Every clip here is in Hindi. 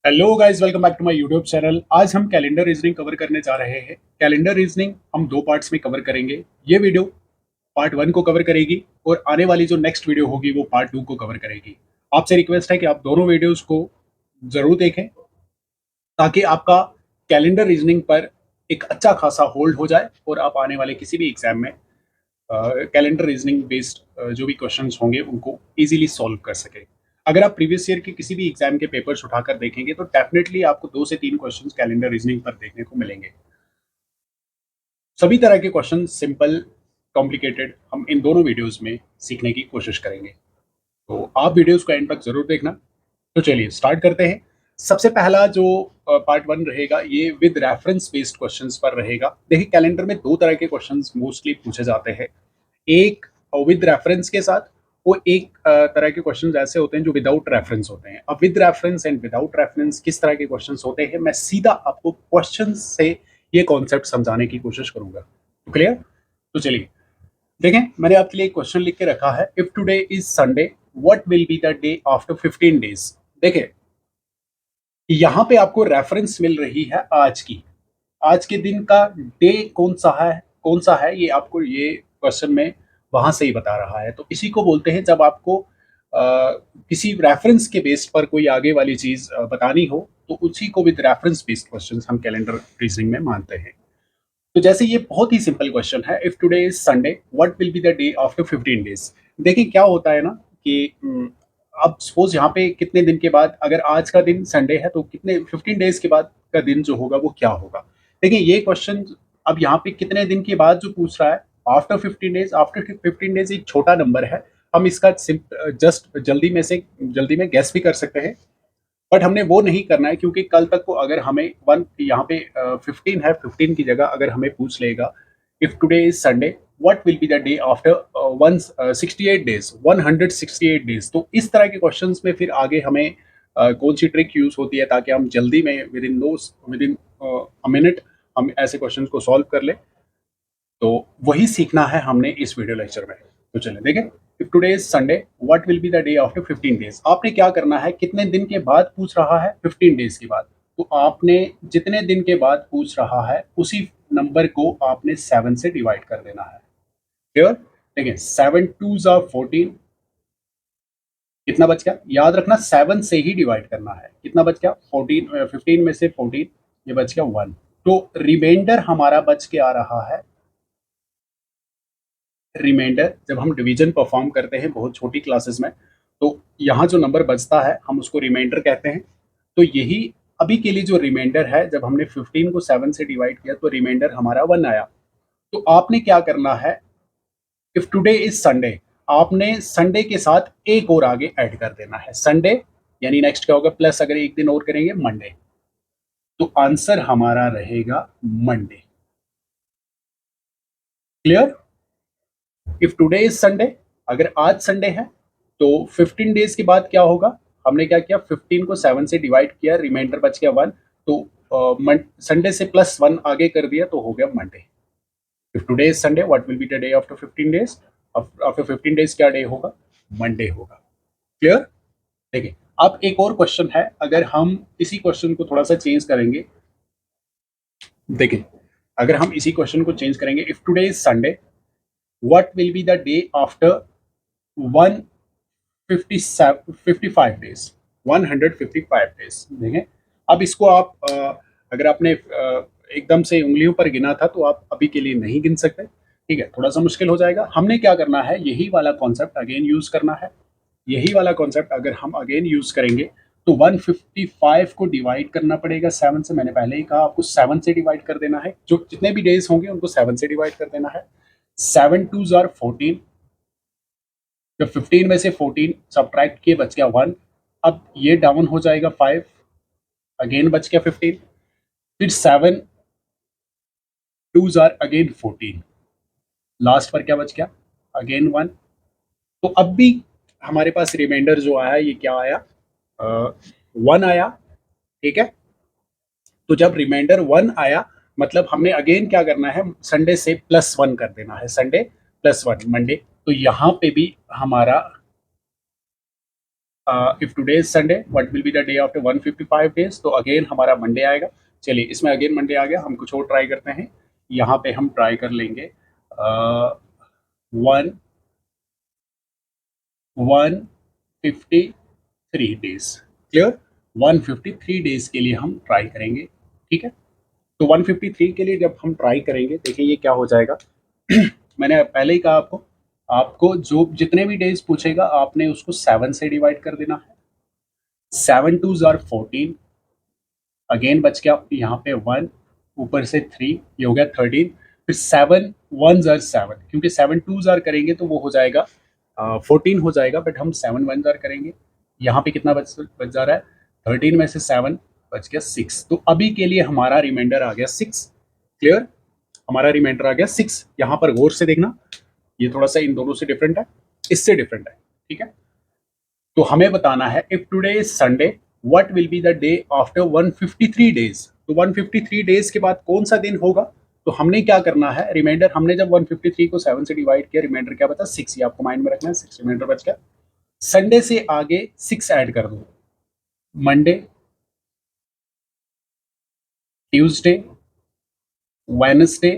Hello guys, welcome back to my YouTube channel. आज हम कैलेंडर रीजनिंग कवर करने जा रहे हैं। कैलेंडर रीजनिंग हम दो पार्ट्स में कवर करेंगे। ये वीडियो पार्ट वन को कवर करेगी और आने वाली जो नेक्स्ट वीडियो होगी वो पार्ट टू को कवर करेगी। आपसे रिक्वेस्ट है कि आप दोनों वीडियोस को जरूर देखें ताकि आपका कैलेंडर रीजनिंग पर एक अच्छा खासा होल्ड हो जाए और आप आने वाले किसी भी एग्जाम में कैलेंडर रीजनिंग बेस्ड जो भी क्वेश्चंस होंगे उनको इजीली सॉल्व कर सके। अगर आप प्रीवियस ईयर के किसी भी एग्जाम के पेपर्स उठाकर देखेंगे तो डेफिनेटली आपको 2 से 3 क्वेश्चंस कैलेंडर रीजनिंग पर देखने को मिलेंगे। सभी तरह के क्वेश्चन, सिंपल, कॉम्प्लिकेटेड, हम इन दोनों वीडियोस में सीखने की कोशिश करेंगे। तो आप वीडियोस को एंड तक जरूर देखना। तो चलिए स्टार्ट करते हैं। सबसे पहला जो पार्ट वन रहेगा ये विद रेफरेंस बेस्ड क्वेश्चंस पर रहेगा। देखिए, कैलेंडर में दो तरह के क्वेश्चंस मोस्टली पूछे जाते हैं। एक विद रेफरेंस के साथ, वो एक तरह के क्वेश्चंस ऐसे होते हैं जो विदाउट रेफरेंस होते हैं। अब with reference and without reference किस तरह के क्वेश्चंस होते हैं, मैं सीधा आपको क्वेश्चंस से ये कॉन्सेप्ट समझाने की कोशिश करूंगा। तो क्लियर? तो चलिए देखें, मैंने आपके लिए एक क्वेश्चन लिख के रखा है। If today is Sunday, what will be the day after 15 days. देखिए, यहाँ पे आपको रेफरेंस मिल रही है आज की। आज के दिन का डे कौन सा है ये आपको ये क्वेश्चन में वहां से ही बता रहा है। तो इसी को बोलते हैं जब आपको किसी रेफरेंस के बेस पर कोई आगे वाली चीज बतानी हो तो उसी को विद रेफरेंस बेस्ड क्वेश्चंस हम कैलेंडर रीजनिंग में मानते हैं। तो जैसे ये बहुत ही सिंपल क्वेश्चन है, if today is Sunday what will be the day after 15 days. देखिए क्या होता है ना कि अब सपोज यहाँ पे कितने दिन के बाद, अगर आज का दिन संडे है तो कितने 15 डेज के बाद का दिन जो होगा वो क्या होगा। देखिए ये क्वेश्चन अब यहाँ पे कितने दिन के बाद जो पूछ रहा है, आफ्टर 15 डेज। आफ्टर 15 डेज एक छोटा नंबर है, हम इसका जस्ट जल्दी में गैस भी कर सकते हैं, बट हमने वो नहीं करना है क्योंकि कल तक को अगर हमें वन यहाँ पे 15 है, 15 की जगह अगर हमें पूछ लेगा if today is Sunday what will be the day after 168 days, तो इस तरह के क्वेश्चंस में फिर आगे हमें कौन सी ट्रिक यूज होती है ताकि हम जल्दी में विद इन अ मिनट हम ऐसे क्वेश्चंस को सॉल्व कर ले। तो वही सीखना है हमने इस वीडियो लेक्चर में। तो चलिए देखें, if today is Sunday what will be the day after 15 days. आपने क्या करना है, कितने दिन के बाद पूछ रहा है, 15 डेज के बाद, तो आपने जितने दिन के बाद पूछ रहा है उसी नंबर को आपने 7 से डिवाइड कर देना है। क्लियर? देखिए 7 टू ज़ा 14, कितना बच गया, याद रखना 7 से ही डिवाइड करना है। कितना बच गया, 14, 15 में से 14 ये बच गया 1। तो रिमाइंडर हमारा बच के आ रहा है। रिमाइंडर जब हम डिवीजन परफॉर्म करते हैं बहुत छोटी क्लासेस में, तो यहाँ जो नंबर बचता है हम उसको रिमाइंडर कहते हैं। तो यही अभी के लिए जो रिमाइंडर है, जब हमने 15 को 7 से डिवाइड किया तो रिमाइंडर हमारा 1 आया। तो आपने क्या करना है, इफ टुडे इज संडे, आपने संडे के साथ एक और आगे ऐड कर देना है। संडे यानी नेक्स्ट क्या होगा, प्लस अगर एक दिन और करेंगे मंडे, तो आंसर हमारा रहेगा Monday. Clear? If today is Sunday, अगर आज संडे है तो 15 डेज के बाद क्या होगा, हमने क्या किया, 15 को 7 से डिवाइड किया, रिमाइंडर बच गया 1, तो संडे से प्लस 1 आगे कर दिया तो हो गया Monday. If today is Sunday what will be the day after 15 days. After 15 days क्या डे होगा, मंडे होगा। क्लियर? देखिए अब एक और क्वेश्चन है, अगर हम इसी क्वेश्चन को थोड़ा सा चेंज करेंगे। देखिए अगर हम इसी क्वेश्चन को चेंज करेंगे, if today is Sunday what will be the day after 155 days. 155 days देखें। अब इसको आप अगर आपने एकदम से उंगलियों पर गिना था तो आप अभी के लिए नहीं गिन सकते, ठीक है, थोड़ा सा मुश्किल हो जाएगा। हमने क्या करना है, यही वाला कॉन्सेप्ट अगेन यूज करना है। यही वाला कॉन्सेप्ट अगर हम अगेन यूज करेंगे तो 155 को डिवाइड करना पड़ेगा 7 से। मैंने पहले ही कहा आपको 7 से डिवाइड कर देना है, जो जितने भी डेज होंगे उनको 7 से डिवाइड कर देना है। 7 टू जार 14, जब 15 में से 14 सब्ट्रैक्ट किए बच गया 1। अब ये डाउन हो जाएगा 5, अगेन बच गया 15, फिर 7 टू जार अगेन 14, लास्ट पर क्या बच गया, अगेन 1। तो अब भी हमारे पास रिमाइंडर जो आया ये क्या आया, 1 आया। ठीक है, तो जब रिमाइंडर 1 आया मतलब हमने अगेन क्या करना है, संडे से प्लस 1 कर देना है, संडे प्लस 1 मंडे। तो यहाँ पे भी हमारा if today is Sunday what will be the day after 155 days, तो अगेन हमारा मंडे आएगा। चलिए इसमें अगेन मंडे आ गया, हम कुछ और ट्राई करते हैं। यहाँ पे हम ट्राई कर लेंगे 153 डेज। क्लियर, 153 डेज के लिए हम ट्राई करेंगे। ठीक है, तो 153 के लिए जब हम ट्राई करेंगे, देखिए ये क्या हो जाएगा। मैंने पहले ही कहा आपको, आपको जो जितने भी डेज पूछेगा आपने उसको 7 से डिवाइड कर देना है। 7 2 जार 14, अगेन बच गया यहाँ पे 1, ऊपर से 3, ये हो गया 13। फिर 7 1 जार 7, क्योंकि 7 2 जार करेंगे तो वो हो जाएगा 14 हो जाएगा, बट हम 7 1 जार करेंगे। यहाँ पे कितना बच जा रहा है, 13 में से 7 बच गया 6। तो अभी के लिए हमारा रिमाइंडर आ गया 6। क्लियर, हमारा रिमाइंडर आ गया 6। यहाँ पर गौर से देखना, ये थोड़ा सा इन दोनों से डिफरेंट है, इससे डिफरेंट है। ठीक है, तो हमें बताना है if today is Sunday what will be the day after 153 days. तो 153 डेज के बाद कौन सा दिन होगा। तो हमने क्या करना है, रिमाइंडर हमने जब 153 को 7 से डिवाइड किया, रिमाइंडर क्या बता 6, ये आपको माइंड में रखना है। 6 रिमाइंडर बच गया। संडे से आगे 6 ऐड कर दो, Monday, Tuesday, Wednesday,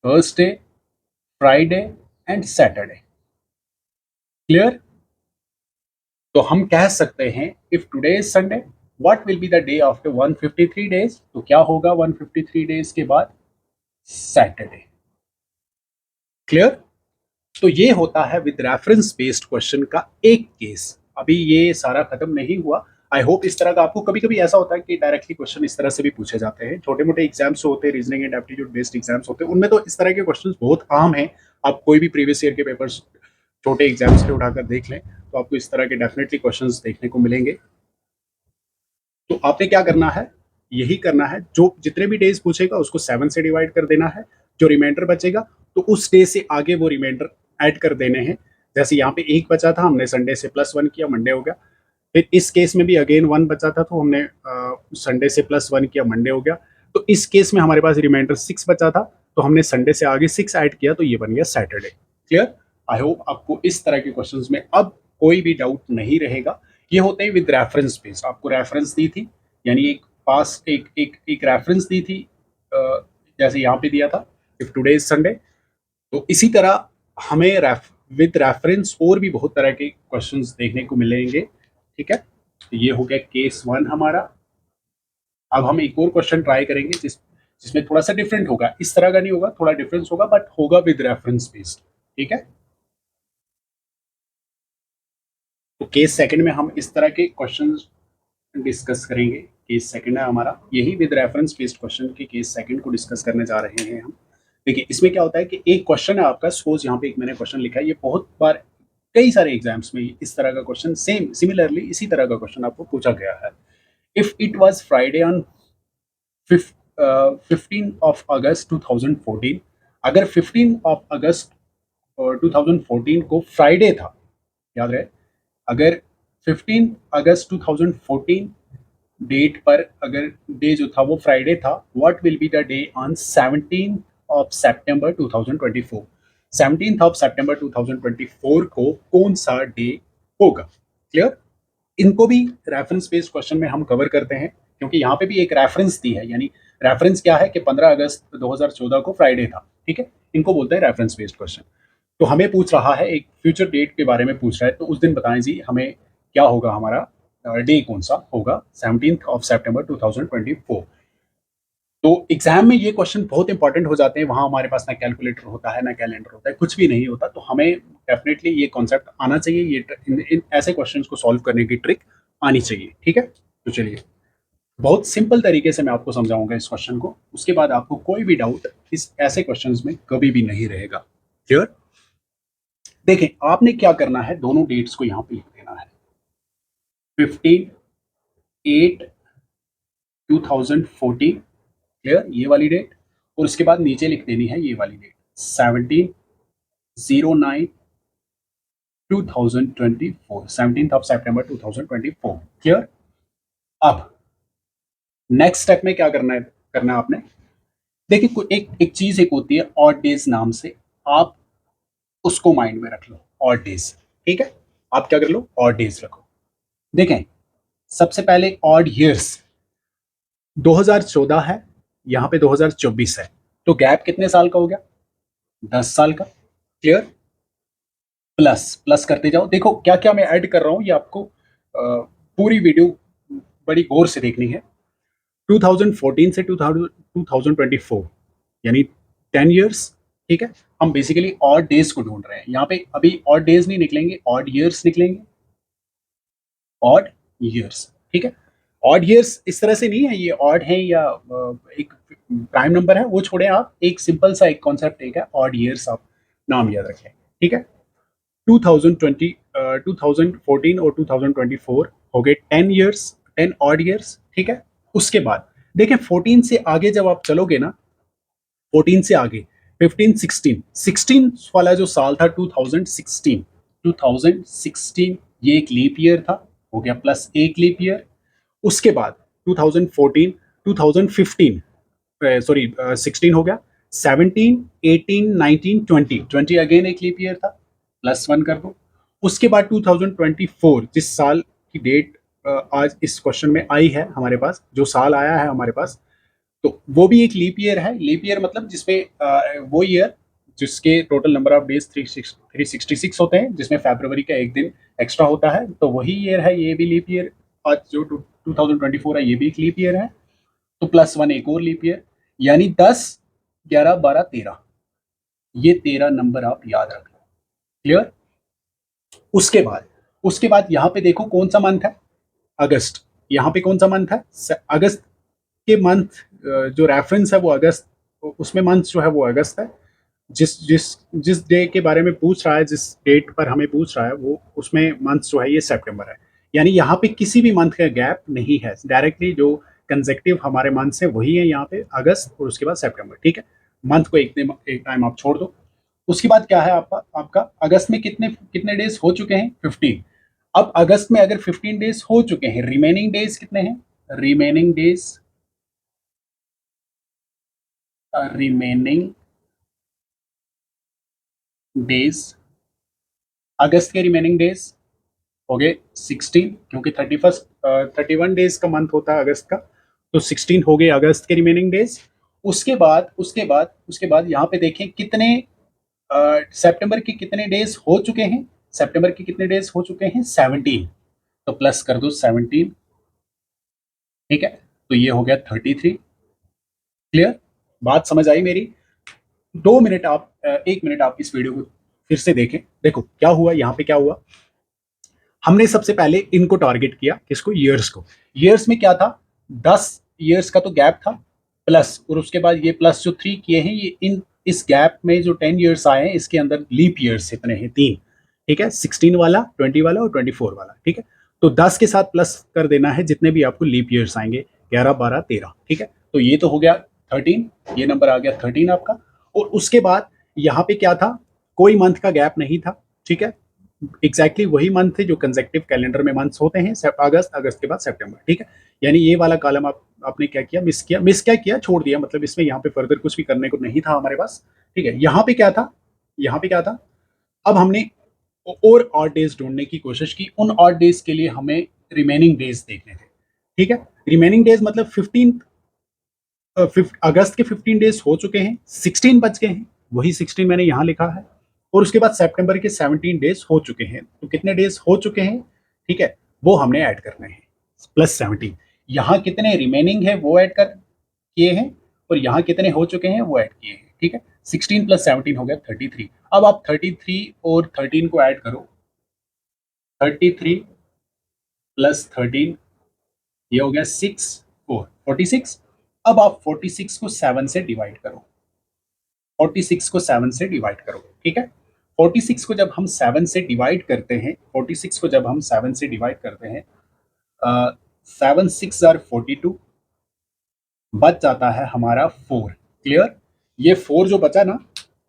Thursday, Friday and Saturday. Clear, तो हम कह सकते हैं if today is Sunday what will be the day after 153 days. तो क्या होगा 153 डेज के बाद, सैटरडे। क्लियर, तो ये होता है विद रेफरेंस बेस्ड क्वेश्चन का एक केस। अभी ये सारा खत्म नहीं हुआ। आई होप इस तरह का आपको, कभी कभी ऐसा होता है कि डायरेक्टली क्वेश्चन इस तरह से भी पूछे जाते हैं। छोटे मोटे एग्जाम्स होते हैं, reasoning and aptitude based exams होते हैं, उनमें तो इस तरह के क्वेश्चंस बहुत आम हैं। आप कोई भी प्रीवियस ईयर के पेपर्स छोटे एग्जाम्स के उठाकर देख लें तो आपको इस तरह के डेफिनेटली क्वेश्चंस देखने को मिलेंगे। तो आपने क्या करना है, यही करना है, जो जितने भी डेज पूछेगा उसको 7 से डिवाइड कर देना है। जो रिमाइंडर बचेगा तो उस डे से आगे वो रिमाइंडर ऐड कर देने हैं। जैसे यहाँ पे 1 बचा था, हमने संडे से +1 किया, मंडे हो गया। फिर इस केस में भी अगेन 1 बचा था, तो हमने संडे से +1 किया, मंडे हो गया। तो इस केस में हमारे पास रिमाइंडर 6 बचा था, तो हमने संडे से आगे 6 ऐड किया, तो ये बन गया सैटरडे। क्लियर, आई होप आपको इस तरह के क्वेश्चंस में अब कोई भी डाउट नहीं रहेगा। ये होते हैं विद रेफरेंस बेस। आपको रेफरेंस दी थी, यानी एक पास एक रेफरेंस दी थी, जैसे यहाँ पे दिया था इफ टुडे इज संडे। तो इसी तरह हमें विद रेफरेंस और भी बहुत तरह के क्वेश्चंस देखने को मिलेंगे। ठीक है, तो ये हो गया केस 1 हमारा। अब हम एक और क्वेश्चन ट्राई करेंगे जिसमें थोड़ा सा डिफरेंट होगा, इस तरह का नहीं होगा, थोड़ा डिफरेंस होगा, बट होगा विद रेफरेंस बेस्ड। ठीक है, तो केस सेकंड में हम इस तरह के क्वेश्चन डिस्कस करेंगे। केस सेकंड है हमारा, यही विद रेफरेंस बेस्ड क्वेश्चन के केस सेकंड को डिस्कस करने जा रहे हैं हम। देखिए इसमें क्या होता है कि एक क्वेश्चन है आपका, सपोज यहाँ पे एक मैंने क्वेश्चन लिखा है, ये बहुत बार कई सारे एग्जाम्स में इस तरह का क्वेश्चन सिमिलरली इसी तरह का क्वेश्चन आपको पूछा गया है। If it was Friday on 15 of अगस्त 2014, अगर 15 ऑफ अगस्त 2014 को फ्राइडे था, याद रहे, अगर 15 अगस्त 2014 डेट पर अगर डे जो था वो फ्राइडे था, what will be the day on 17 of सितंबर 2024। 17 ऑफ सितंबर 2024 को कौन सा डे होगा। क्लियर, इनको भी रेफरेंस बेस्ड क्वेश्चन में हम कवर करते हैं, क्योंकि यहाँ पे भी एक रेफरेंस दी है। यानी रेफरेंस क्या है कि 15 अगस्त 2014 को फ्राइडे था। ठीक है, इनको बोलते हैं रेफरेंस बेस्ड क्वेश्चन। तो हमें पूछ रहा है, एक फ्यूचर डेट के बारे में पूछ रहा है, तो उस दिन बताएं जी हमें क्या होगा, हमारा डे कौन सा होगा 17 ऑफ सितंबर 2024। तो एग्जाम में ये क्वेश्चन बहुत इंपॉर्टेंट हो जाते हैं। वहाँ हमारे पास ना कैलकुलेटर होता है, ना कैलेंडर होता है, कुछ भी नहीं होता। तो हमें डेफिनेटली ये कॉन्सेप्ट आना चाहिए, ये इन ऐसे क्वेश्चंस को सॉल्व करने की ट्रिक आनी चाहिए। ठीक है, तो चलिए बहुत सिंपल तरीके से मैं आपको समझाऊंगा इस क्वेश्चन को, उसके बाद आपको कोई भी डाउट इस ऐसे क्वेश्चंस में कभी भी नहीं रहेगा। क्लियर, देखें आपने क्या करना है, दोनों डेट्स को यहाँ पे लिख देना है। 15/8/2014, क्लियर, ये वाली डेट, और उसके बाद नीचे लिख देनी है ये वाली डेट 17/09/2024, 17 ऑफ सितंबर 2024। क्लियर, अब नेक्स्ट स्टेप में क्या करना है आपने, देखिए एक चीज एक होती है ऑड डेज नाम से, आप उसको माइंड में रख लो, ऑड डेज। ठीक है, आप क्या कर लो, ऑड डेज रखो। देखें, सबसे पहले ऑड ईयर्स 2014 है, यहाँ पे 2024 है, तो गैप कितने साल का हो गया? 10 साल का। क्लियर? प्लस प्लस करते जाओ। देखो क्या क्या मैं ऐड कर रहा हूँ, ये आपको पूरी वीडियो बड़ी गौर से देखनी है। 2014 से 2024 यानी 10 इयर्स। ठीक है, हम बेसिकली ऑड डेज को ढूंढ रहे हैं यहाँ पे। अभी ऑड डेज नहीं निकलेंगे, ऑड ईयर्स निकलेंगे, ऑड ईयर्स। ठीक है, ऑड ईयर्स इस तरह से नहीं है ये ऑड है या एक प्राइम नंबर है, वो छोड़े आप। एक सिंपल सा एक कॉन्सेप्ट एक है ऑड ईयर्स, आप नाम याद रखें। ठीक है, 2020 2014 और 2024 हो गए 10 इयर्स, 10 ऑड इयर्स। ठीक है, उसके बाद देखें 14 से आगे जब आप चलोगे ना, 14 से आगे 15 16 16 वाला जो साल था 2016, 2016 ये एक लीप ईयर था, हो गया प्लस एक लीप ईयर। उसके बाद 2014 2015 सॉरी 16 हो गया, 17 18 19 20 20 अगेन एक लीप ईयर था, प्लस वन कर दो। उसके बाद 2024 जिस साल की डेट आज इस क्वेश्चन में आई है हमारे पास, जो साल आया है हमारे पास, तो वो भी एक लीप ईयर है। लीप ईयर मतलब जिसमें वो ईयर जिसके टोटल नंबर ऑफ डेज 366 होते हैं, जिसमें फरवरी का एक दिन एक्स्ट्रा होता है, तो वही ईयर है, ये भी लीप ईयर। आज जो 2024 है ये भी एक लीप ईयर है, तो प्लस वन एक और लीप ईयर, यानी 10 11 12 13, ये 13 नंबर आप याद रख लो। क्लियर? उसके बाद यहाँ पे देखो कौन सा मंथ है, अगस्त। यहाँ पे कौन सा मंथ है, अगस्त के मंथ, जो रेफरेंस है वो अगस्त, उसमें मंथ जो है वो अगस्त है। जिस जिस जिस डे के बारे में पूछ रहा है, जिस डेट पर हमें पूछ रहा है, वो उसमें मंथ जो है ये सितंबर है। यानी यहाँ पे किसी भी मंथ का गैप नहीं है, डायरेक्टली जो कंसेक्टिव हमारे मंथ से वही है यहाँ पे, अगस्त और उसके बाद सितंबर। ठीक है, मंथ को एक टाइम आप छोड़ दो। उसके बाद क्या है आपका आपका अगस्त में कितने कितने डेज हो चुके हैं? 15। अब अगस्त में अगर 15 डेज हो चुके हैं, रिमेनिंग डेज कितने हैं? रिमेनिंग डेज, रिमेनिंग डेज, अगस्त के रिमेनिंग डेज हो गए 16, क्योंकि 31 डेज का मंथ होता है अगस्त का, तो 16 हो गए अगस्त के रिमेनिंग डेज। उसके बाद यहाँ पे देखें कितने सितंबर के कितने डेज हो चुके हैं। सितंबर के कितने डेज हो चुके हैं? 17, तो प्लस कर दो 17। ठीक है, तो ये हो गया 33। क्लियर? बात समझ आई मेरी? 2 मिनट आप 1 मिनट आप इस वीडियो को फिर से देखें। देखो क्या हुआ यहाँ पे, क्या हुआ, हमने सबसे पहले इनको टारगेट किया, किसको? ईयर्स को। ईयर्स में क्या था, 10 ईयर्स का तो गैप था, प्लस, और उसके बाद ये प्लस जो 3 किए हैं, ये इन इस गैप में जो 10 ईयर्स आए हैं, इसके अंदर लीप ईयर्स इतने हैं, 3। ठीक है, 16 वाला, 20 वाला और 24 वाला। ठीक है, तो 10 के साथ प्लस कर देना है जितने भी आपको लीप ईयर्स आएंगे, 11 12 13। ठीक है, तो ये तो हो गया 13, ये नंबर आ गया 13 आपका। और उसके बाद यहाँ पे क्या था, कोई मंथ का गैप नहीं था। ठीक है, एग्जैक्टली वही मंथ थे जो कंसेक्टिव कैलेंडर में मंथ्स होते हैं, अगस्त, अगस्त के बाद सितंबर। ठीक है, यानी ये वाला कॉलम आपने क्या किया, मिस क्या किया, छोड़ दिया, मतलब इसमें यहाँ पे फर्दर कुछ भी करने को नहीं था हमारे पास। ठीक है, यहाँ पे क्या था, यहाँ पे क्या था, अब हमने और ऑड डेज ढूंढने की कोशिश की। उन ऑड डेज के लिए हमें रिमेनिंग डेज देखने थे। ठीक है, रिमेनिंग डेज मतलब 15 अगस्त के 15 डेज हो चुके हैं, 16 बच गए हैं, वही 16 मैंने यहाँ लिखा है। और उसके बाद सितंबर के 17 डेज हो चुके हैं, तो कितने डेज हो चुके हैं? ठीक है, वो हमने ऐड करने हैं, प्लस 17। यहाँ कितने रिमेनिंग है वो ऐड कर किए हैं, और यहाँ कितने हो चुके हैं वो ऐड किए हैं। ठीक है, 16 प्लस 17 हो गया 33। अब आप 33 और 13 को ऐड करो, 33 प्लस 13, ये हो गया 46। अब आप 46 को 7 से डिवाइड करो, 46 को 7 से डिवाइड करो। ठीक है, 46 को जब हम 7 से डिवाइड करते हैं, 46 को जब हम 7 से डिवाइड करते हैं, 7 6 जार 42, बच जाता है हमारा 4। क्लियर? ये 4 जो बचा ना,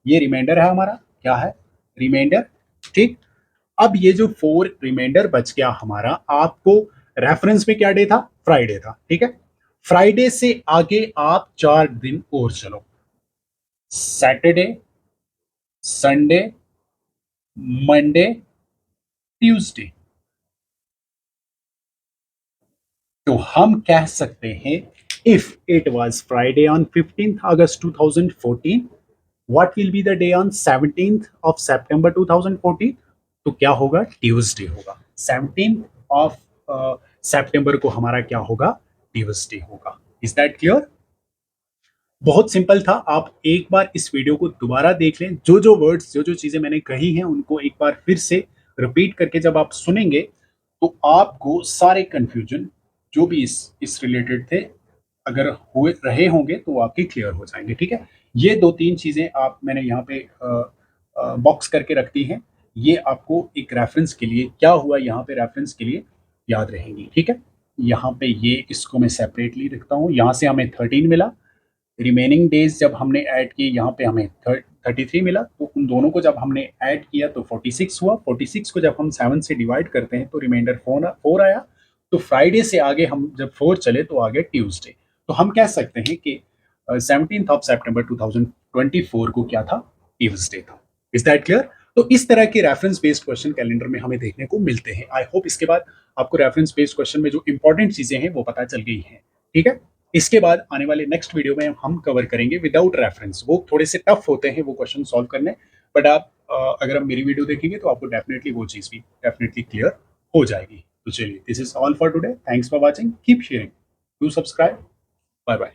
ये रिमाइंडर है हमारा, क्या है? रिमाइंडर। ठीक, अब ये जो 4 रिमाइंडर बच गया हमारा, आपको रेफरेंस में क्या डे था? फ्राइडे था। ठीक है, फ्राइडे से आगे आप 4 दिन और चलो, सैटरडे, संडे, मंडे, ट्यूसडे। तो हम कह सकते हैं if it was Friday on 15th August 2014, what will be the day on 17th of September 2014? तो क्या होगा? ट्यूसडे होगा। 17th ऑफ सितंबर को हमारा क्या होगा? ट्यूसडे होगा। Is that clear? बहुत सिंपल था। आप एक बार इस वीडियो को दोबारा देख लें, जो जो वर्ड्स, जो जो चीजें मैंने कही हैं उनको एक बार फिर से रिपीट करके जब आप सुनेंगे तो आपको सारे कंफ्यूजन जो भी इस रिलेटेड थे, अगर हुए रहे होंगे तो वो आपके क्लियर हो जाएंगे। ठीक है, ये दो तीन चीजें आप मैंने यहाँ पे बॉक्स करके रख दी हैं, ये आपको एक रेफरेंस के लिए, क्या हुआ यहाँ पे रेफरेंस के लिए याद रहेंगी। ठीक है, यहाँ पे ये इसको मैं सेपरेटली रखता हूँ। यहाँ से हमें 13 मिला, रिमेनिंग डेज जब हमने ऐड किए यहाँ पे हमें 33 मिला, तो उन दोनों को जब हमने ऐड किया तो 46 हुआ। 46 को जब हम 7 से डिवाइड करते हैं तो रिमाइंडर 4 आया। तो फ्राइडे से आगे हम जब 4 चले तो आगे ट्यूसडे। तो हम कह सकते हैं कि 17th ऑफ सितंबर 2024 को क्या था? ट्यूसडे था। Is that clear? तो इस तरह के रेफरेंस बेस्ड क्वेश्चन कैलेंडर में हमें देखने को मिलते हैं। आई होप इसके बाद आपको रेफरेंस बेस्ड क्वेश्चन में जो इंपॉर्टेंट चीजें हैं वो पता चल गई हैं। ठीक है, इसके बाद आने वाले नेक्स्ट वीडियो में हम कवर करेंगे विदाउट रेफरेंस। वो थोड़े से टफ होते हैं वो क्वेश्चन सॉल्व करने, बट आप अगर आप मेरी वीडियो देखेंगे तो आपको डेफिनेटली वो चीज़ भी डेफिनेटली क्लियर हो जाएगी। तो चलिए, this is all for today. Thanks for watching, keep sharing, do subscribe, bye bye.